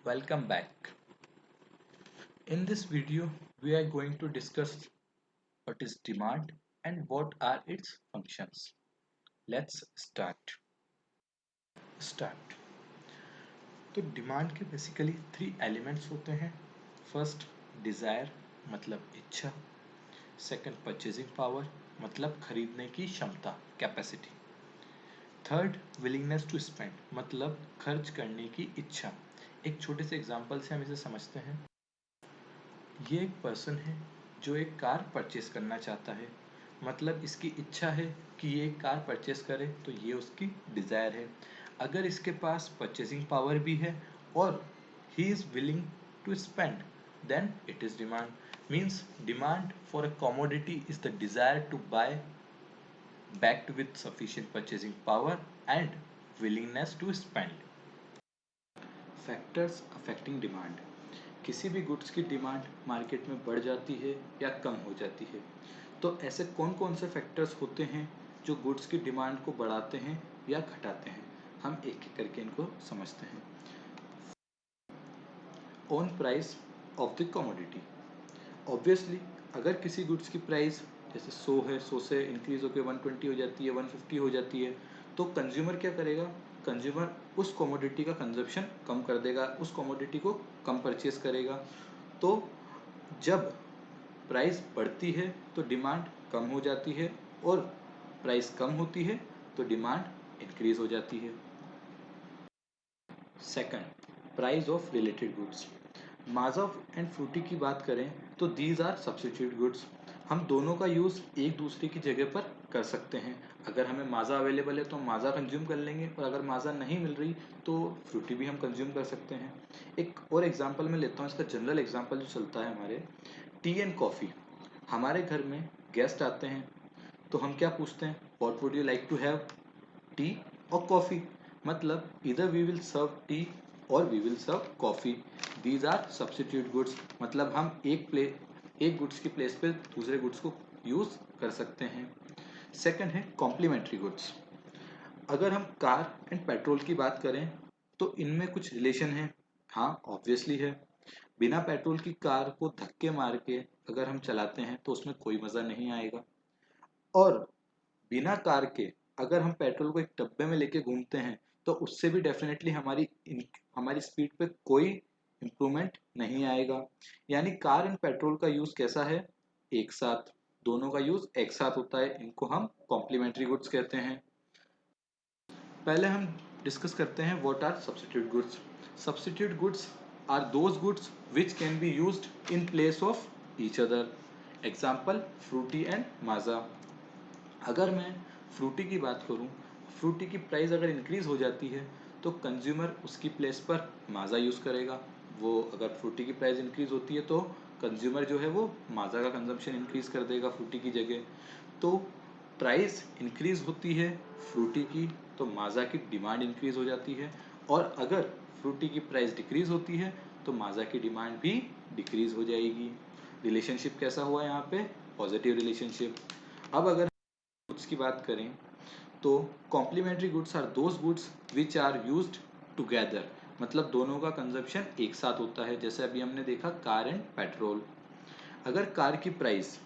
Welcome back. In this video, we are going to discuss what is demand and what are its functions. Let's start. तो demand के basically 3 elements होते हैं. First Dzire मतलब इच्छा. Second purchasing power मतलब खरीदने की क्षमता capacity. Third willingness to spend मतलब खर्च करने की इच्छा. एक छोटे से एग्जांपल से हम इसे समझते हैं. ये एक पर्सन है जो एक कार परचेस करना चाहता है. मतलब इसकी इच्छा है कि ये एक कार परचेस करे, तो ये उसकी डिज़ायर है. अगर इसके पास परचेसिंग पावर भी है और he is willing to spend, then it is demand. Means demand for a commodity is the desire to buy backed with sufficient purchasing power and willingness to spend. Factors affecting demand. किसी भी goods की demand market में बढ़ जाती है या कम हो जाती है. तो ऐसे कौन कौन से फैक्टर्स होते हैं जो गुड्स की डिमांड को बढ़ाते हैं या घटाते हैं. हम एक एक करके इनको समझते हैं. On price of the commodity. Obviously अगर किसी गुड्स की प्राइस जैसे 100 है, 100 से इंक्रीज होकर 120 हो जाती है, 150 हो जाती है, तो कंज्यूमर क्या करेगा. कंज्यूमर उस कमोडिटी का कंजप्शन कम कर देगा, उस कमोडिटी को कम परचेस करेगा. तो जब प्राइस बढ़ती है तो डिमांड कम हो जाती है और प्राइस कम होती है तो डिमांड इंक्रीज हो जाती है. Second, price of related goods. Maaza and Frooti की बात करें तो दीज आर सब्स्टिट्यूट गुड्स. हम दोनों का यूज़ एक दूसरे की जगह पर कर सकते हैं. अगर हमें माजा अवेलेबल है तो हम माजा कंज्यूम कर लेंगे, और अगर माजा नहीं मिल रही तो फ्रूटी भी हम कंज्यूम कर सकते हैं. एक और एग्जांपल मैं लेता हूँ. इसका जनरल एग्जांपल जो चलता है हमारे, टी एंड कॉफ़ी. हमारे घर में गेस्ट आते हैं तो हम क्या पूछते हैं, what would you like to have, tea और कॉफ़ी. मतलब इधर वी विल सर्व टी और we will serve coffee. These are substitute goods. मतलब हम एक गुड्स की प्लेस पे दूसरे गुड्स को यूज़ कर सकते हैं. सेकंड है कॉम्प्लीमेंट्री गुड्स. अगर हम कार एंड पेट्रोल की बात करें तो इनमें कुछ रिलेशन है. हाँ, ऑब्वियसली है. बिना पेट्रोल की कार को धक्के मार के अगर हम चलाते हैं तो उसमें कोई मज़ा नहीं आएगा. और बिना कार के अगर हम पेट्रोल को एक डब्बे में लेके घूमते हैं तो उससे भी डेफिनेटली हमारी स्पीड पे कोई इम्प्रूवमेंट नहीं आएगा. यानी कार एंड पेट्रोल का यूज़ कैसा है, एक साथ. दोनों का यूज़ एक साथ होता है. इनको हम कॉम्प्लीमेंट्री गुड्स कहते हैं. पहले हम डिस्कस करते हैं what are substitute goods. Substitute goods are those goods which can be used in place of each other. Example Frooti and Maaza. अगर मैं फ्रूटी की बात करूं, फ्रूटी की प्राइस अगर इंक्रीज़ हो जाती है तो कंज्यूमर उसकी प्लेस पर माज़ा यूज़ करेगा. वो अगर फ्रूटी की प्राइस इंक्रीज़ होती है तो कंज्यूमर जो है वो माज़ा का कंजम्पशन इंक्रीज़ कर देगा फ्रूटी की जगह. तो प्राइस इंक्रीज़ होती है फ्रूटी की तो माज़ा की डिमांड इंक्रीज़ हो जाती है. और अगर फ्रूटी की प्राइस डिक्रीज़ होती है तो माज़ा की डिमांड भी डिक्रीज़ हो जाएगी. रिलेशनशिप कैसा हुआ यहाँ पे, पॉजिटिव रिलेशनशिप. अब अगर गुड्स की बात करें तो complementary goods are those goods which are used together. मतलब दोनों का कंजप्शन एक साथ होता है. जैसे अभी हमने देखा कार एंड पेट्रोल. अगर कार की प्राइस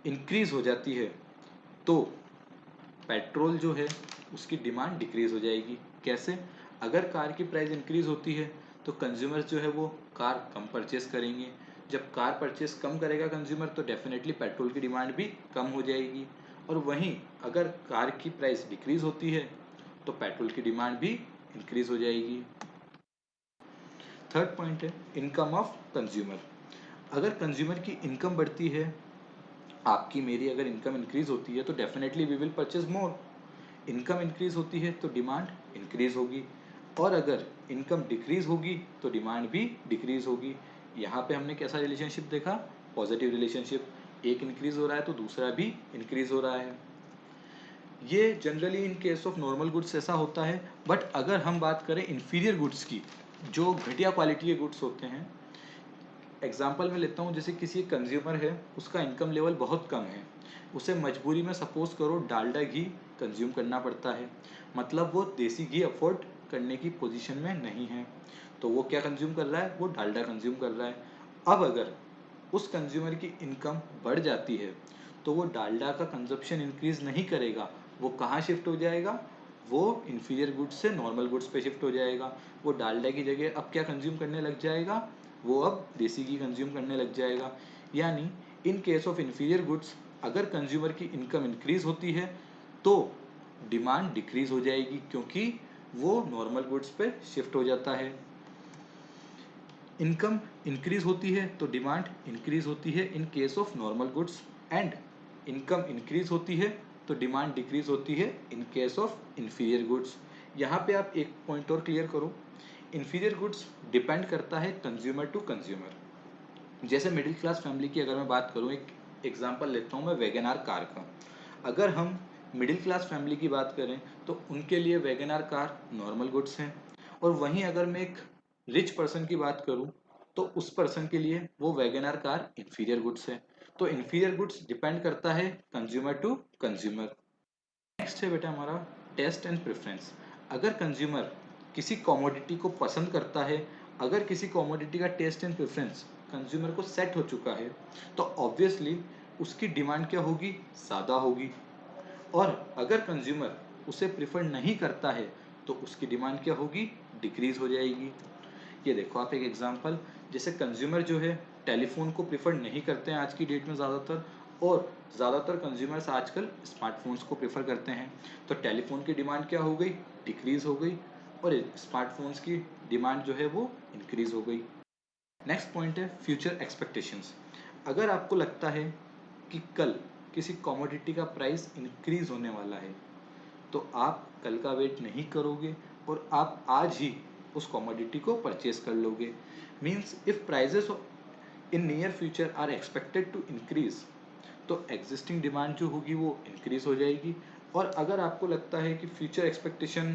इंक्रीज हो जाती है तो पेट्रोल जो है उसकी डिमांड डिक्रीज हो जाएगी. कैसे, अगर कार की प्राइस इंक्रीज होती है तो कंज्यूमर जो है वो कार कम परचेस करेंगे. जब कार परचेस कम करेगा कंज्यूमर तो डेफिनेटली पेट्रोल की डिमांड भी कम हो जाएगी. और वहीं अगर कार की प्राइस डिक्रीज होती है तो पेट्रोल की डिमांड भी इंक्रीज हो जाएगी. थर्ड पॉइंट है इनकम ऑफ कंज्यूमर. अगर कंज्यूमर की इनकम बढ़ती है, आपकी मेरी अगर इनकम इंक्रीज होती है तो definitely we will purchase more. Income increase होती है तो डिमांड इंक्रीज होगी, और अगर इनकम डिक्रीज होगी तो डिमांड भी डिक्रीज होगी. यहाँ पे हमने कैसा रिलेशनशिप देखा, पॉजिटिव रिलेशनशिप. एक इंक्रीज हो रहा है तो दूसरा भी इंक्रीज हो रहा है. ये generally in case of normal goods ऐसा होता है. बट अगर हम बात करें इन्फीरियर गुड्स की, जो घटिया क्वालिटी के गुड्स होते हैं, एग्जाम्पल में लेता हूँ. जैसे किसी कंज्यूमर है, उसका इनकम लेवल बहुत कम है, उसे मजबूरी में सपोज करो डालडा घी कंज्यूम करना पड़ता है. मतलब वो देसी घी अफोर्ड करने की पोजीशन में नहीं है। तो वो क्या कंज्यूम कर रहा है, वो डालडा कंज्यूम कर रहा है। अब अगर उस कंज्यूमर की इनकम बढ़ जाती है तो वो डालडा का कंजप्शन इंक्रीज नहीं करेगा, वो कहाँ शिफ्ट हो जाएगा, वो इन्फीरियर गुड्स से नॉर्मल गुड्स पे शिफ्ट हो जाएगा। वो डालडा की जगह अब क्या कंज्यूम करने लग जाएगा, वो अब देसी घी कंज्यूम करने लग जाएगा। यानी in case of inferior goods अगर कंज्यूमर की इनकम इंक्रीज होती है तो डिमांड डिक्रीज हो जाएगी, क्योंकि वो नॉर्मल गुड्स पे शिफ्ट हो जाता है। इनकम इंक्रीज होती है तो डिमांड इंक्रीज होती है in case of normal goods, and income increase होती है तो डिमांड डिक्रीज होती है in case of inferior goods. यहाँ पे आप एक पॉइंट और क्लियर करो, इन्फीरियर गुड्स डिपेंड करता है कंज्यूमर टू कंज्यूमर। जैसे मिडिल क्लास फैमिली की अगर मैं बात करूँ, एक एग्जांपल लेता हूँ मैं वैगन आर कार का। अगर हम मिडिल क्लास फैमिली की बात करें तो उनके लिए Wagon R car normal goods हैं, और वहीं अगर मैं एक रिच पर्सन की बात करूं तो उस पर्सन के लिए वो Wagon R car inferior goods है। तो इंफीरियर गुड्स डिपेंड करता है कंज्यूमर टू कंज्यूमर। नेक्स्ट है बेटा हमारा टेस्ट एंड प्रेफरेंस। अगर कंज्यूमर किसी कमोडिटी को पसंद करता है, अगर किसी कमोडिटी का टेस्ट एंड प्रेफरेंस कंज्यूमर को सेट हो चुका है तो ऑब्वियसली उसकी डिमांड क्या होगी, ज़्यादा होगी। और अगर कंज्यूमर उसे प्रिफर नहीं करता है तो उसकी डिमांड क्या होगी, डिक्रीज हो जाएगी। ये देखो आप एक एग्जांपल, जैसे कंज्यूमर जो है टेलीफोन को प्रिफर नहीं करते हैं आज की डेट में ज़्यादातर, और ज़्यादातर कंज्यूमर्स आजकल स्मार्टफोन्स को प्रेफर करते हैं। तो टेलीफोन की डिमांड क्या हो गई, डिक्रीज हो गई, और स्मार्टफोन्स की डिमांड जो है वो इंक्रीज हो गई। नेक्स्ट पॉइंट है फ्यूचर एक्सपेक्टेशंस। अगर आपको लगता है कि कल किसी कमोडिटी का प्राइस इंक्रीज होने वाला है तो आप कल का वेट नहीं करोगे और आप आज ही उस कमोडिटी को परचेज कर लोगे। Means if prices in near future are expected to increase तो एग्जिस्टिंग डिमांड जो होगी वो इंक्रीज हो जाएगी। और अगर आपको लगता है कि फ्यूचर एक्सपेक्टेशन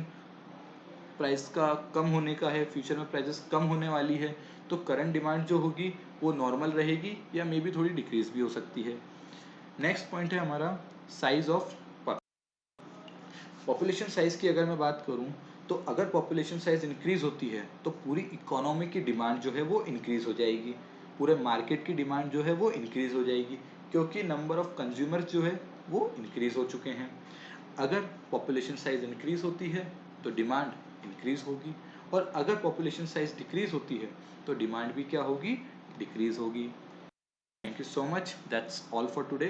प्राइस का कम होने का है, फ्यूचर में प्राइजेस कम होने वाली है, तो करंट डिमांड जो होगी वो नॉर्मल रहेगी या मे बी थोड़ी डिक्रीज भी हो सकती है। नेक्स्ट पॉइंट है हमारा साइज ऑफ पॉपुलेशन साइज की। अगर मैं बात करूं तो अगर पॉपुलेशन साइज इंक्रीज होती है तो पूरी इकोनॉमी की डिमांड जो है वो इंक्रीज हो जाएगी, पूरे मार्केट की डिमांड जो है वो इंक्रीज हो जाएगी, क्योंकि नंबर ऑफ कंज्यूमर्स जो है वो इंक्रीज हो चुके हैं। अगर पॉपुलेशन साइज इंक्रीज होती है तो डिमांड इंक्रीज होगी, और अगर पॉपुलेशन साइज डिक्रीज होती है तो डिमांड भी क्या होगी, डिक्रीज होगी। Thank you so much, that's all for today.